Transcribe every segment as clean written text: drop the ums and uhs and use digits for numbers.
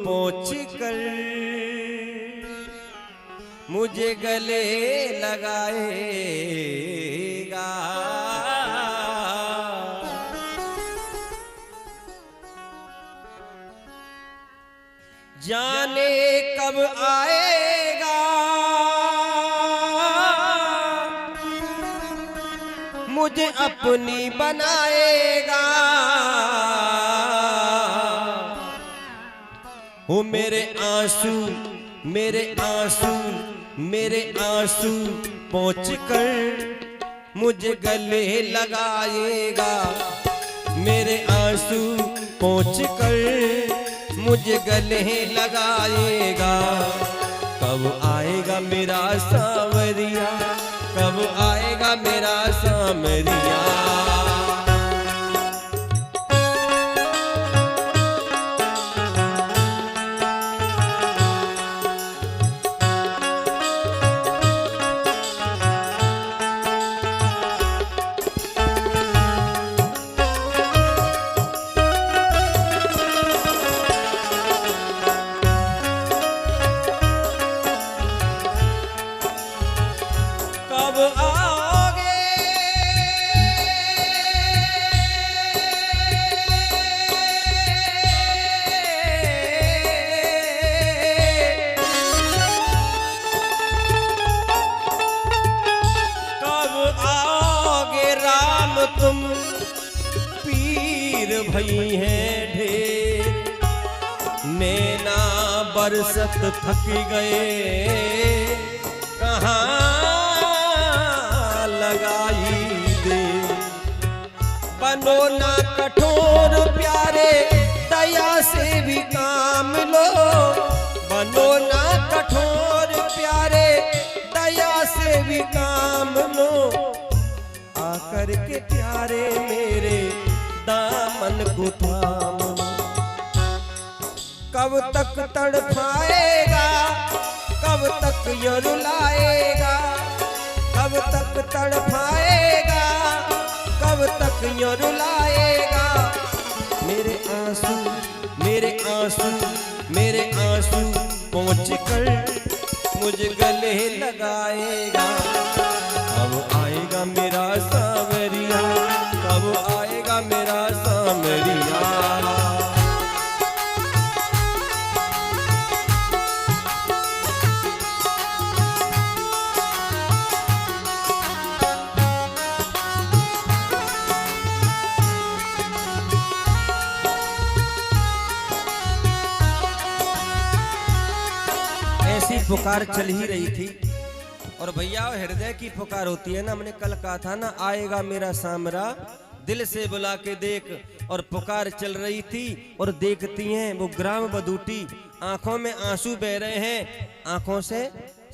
पहुंच कर मुझे गले लगाएगा। जाने कब आएगा मुझे अपनी बनाएगा। वो मेरे आंसू मेरे आंसू मेरे आंसू पहुंच कर मुझे गले लगाएगा। मेरे आंसू पहुंच कर मुझे गले लगाएगा। कब आएगा मेरा सांवरिया, कब आएगा मेरा सांवरिया। तुम पीर भई हैं ढेर, नैना बरसत थक गए, कहाँ लगाई दे। बनो ना कठोर प्यारे, दया से भी काम लो। बनो ना कठोर प्यारे, दया से भी काम लो। आकर के प्यारे मेरे दामन को थाम लो। कब तक तड़पाएगा, कब तक ये रुलाएगा। कब तक तड़पाएगा, कब तक ये रुलाएगा। मेरे आंसू मेरे आंसू मेरे आंसू पहुँच कर मुझे गले लगाएगा। कब आएगा मेरा सांवरिया, कब आएगा मेरा सांवरिया। ऐसी पुकार चल ही रही थी। और भैया हृदय की पुकार होती है ना, हमने कल कहा था ना, आएगा मेरा सामरा दिल से बुला के देख। और पुकार चल रही थी और देखती हैं वो ग्राम बदूटी, आंखों में आंसू बह रहे हैं। आंखों से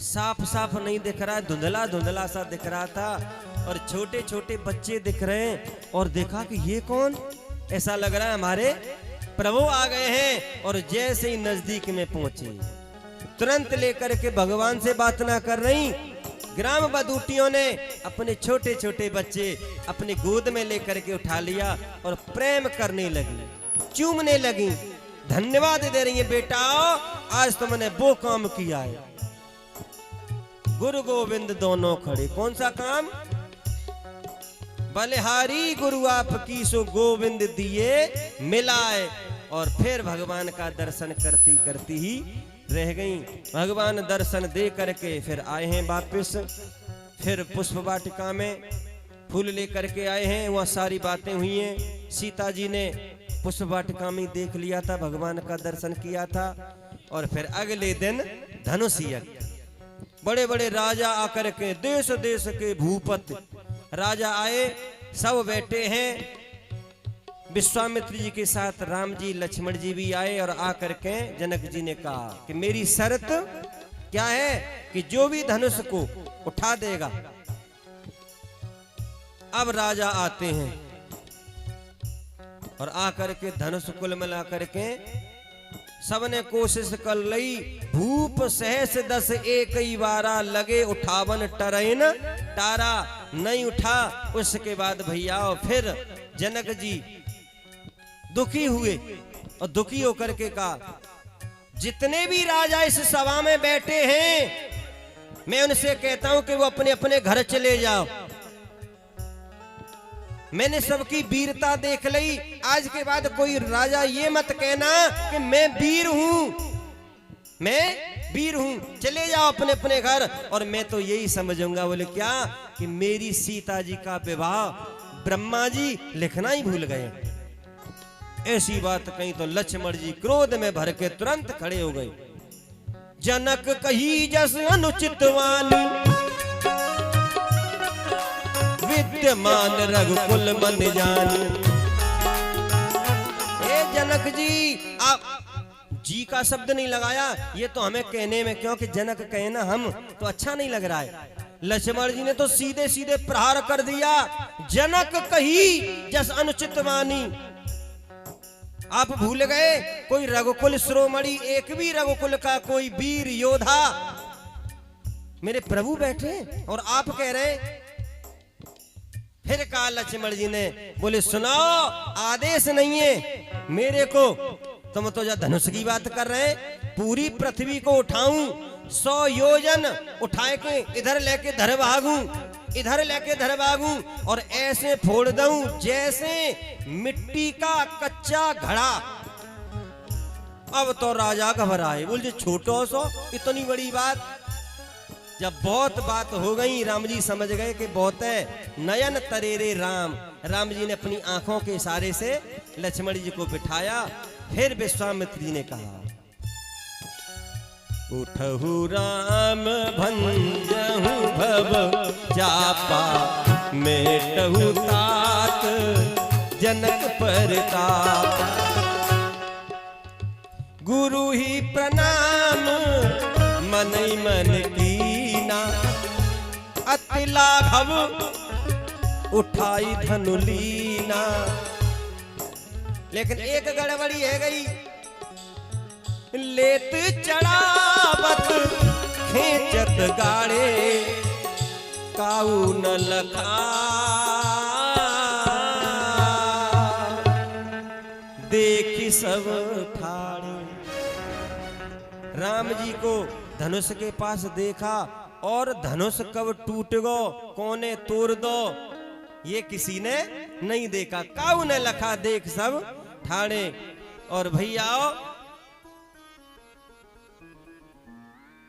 साफ साफ नहीं दिख रहा, धुंधला धुंधला सा दिख रहा था। और छोटे छोटे बच्चे दिख रहे हैं। और देखा कि ये कौन, ऐसा लग रहा है हमारे प्रभु आ गए हैं। और जैसे ही नजदीक में पहुंचे, तुरंत लेकर के भगवान से बात ना कर रही, ग्राम बदूटियों ने अपने छोटे छोटे बच्चे अपनी गोद में लेकर के उठा लिया और प्रेम करने लगी, चूमने लगी, धन्यवाद दे रही है। बेटा आज तुमने वो काम किया है। गुरु गोविंद दोनों खड़े, कौन सा काम? बलिहारी गुरु आपकी सो गोविंद दिए मिलाए। और फिर भगवान का दर्शन करती करती ही रह गई। भगवान दर्शन दे करके फिर आए हैं वापिस। फिर पुष्प वाटिका में फूल लेकर के आए हैं। वहाँ सारी बातें हुई हैं। सीता जी ने पुष्प वाटिका में देख लिया था, भगवान का दर्शन किया था। और फिर अगले दिन धनुष यज्ञ, बड़े बड़े राजा आकर के, देश देश के भूपति राजा आए, सब बैठे हैं। विश्वामित्र जी के साथ राम जी लक्ष्मण जी भी आए। और आकर के जनक जी ने कहा कि मेरी शर्त क्या है कि जो भी धनुष को उठा देगा। अब राजा आते हैं और आकर के धनुष कुल मिला करके सबने कोशिश कर लई। भूप सहस दस एक ही बारा, लगे उठावन टरैन तारा, नहीं उठा। उसके बाद भैया फिर जनक जी दुखी हुए और दुखी होकर के कहा जितने भी राजा इस सभा में बैठे हैं, मैं उनसे कहता हूं कि वो अपने अपने घर चले जाओ। मैंने सबकी वीरता देख ली। आज के बाद कोई राजा ये मत कहना कि मैं वीर हूं, मैं वीर हूं। चले जाओ अपने अपने घर। और मैं तो यही समझूंगा, बोले क्या, कि मेरी सीता जी का विवाह ब्रह्मा जी लिखना ही भूल गए। ऐसी बात कही तो लक्ष्मण जी क्रोध में भर के तुरंत खड़े हो गए। जनक कही जस अनुचित वाणी, विद्यमान रघुकुल मन जानी। ए जनक जी, आप जी का शब्द नहीं लगाया, ये तो हमें कहने में, क्योंकि जनक कहे ना हम तो अच्छा नहीं लग रहा है। लक्ष्मण जी ने तो सीधे सीधे प्रहार कर दिया। जनक कही जस अनुचित वाणी। आप भूल गए कोई रघुकुल शिरोमणि, एक भी रघुकुल का कोई वीर योद्धा मेरे प्रभु बैठे और आप कह रहे। फिर कहा लक्ष्मण जी ने, बोले सुनाओ, आदेश नहीं है मेरे को, तुम तो जो धनुष की बात कर रहे हैं, पूरी पृथ्वी को उठाऊं, 100 योजन उठाए के इधर लेके धर भागूं, इधर लेके धर भागूं, और ऐसे फोड़ दूं जैसे मिट्टी का कच्चा घड़ा। अब तो राजा घबराए, बोले छोटो सो इतनी बड़ी बात। जब बहुत बात हो गई, राम जी समझ गए कि बहुत है। नयन तरेरे राम, राम जी ने अपनी आंखों के इशारे से लक्ष्मण जी को बिठाया। फिर विश्वामित्र जी ने कहा, उठहु राम भंजहु भव चापा, मेटहु तात जनक परताप। गुरु ही प्रणाम मन मन कीना, अति लाघव उठाई धनु लीना। लेकिन एक गड़बड़ी है गई, लेत चढ़ावत खेचत गाड़े, काऊ न लखा देखी सब ठाड़े। राम जी को धनुष के पास देखा और धनुष कब टूट गो, कोने तोड़ दो, ये किसी ने नहीं देखा। काऊ ने लखा देख सब ठाड़े। और भैया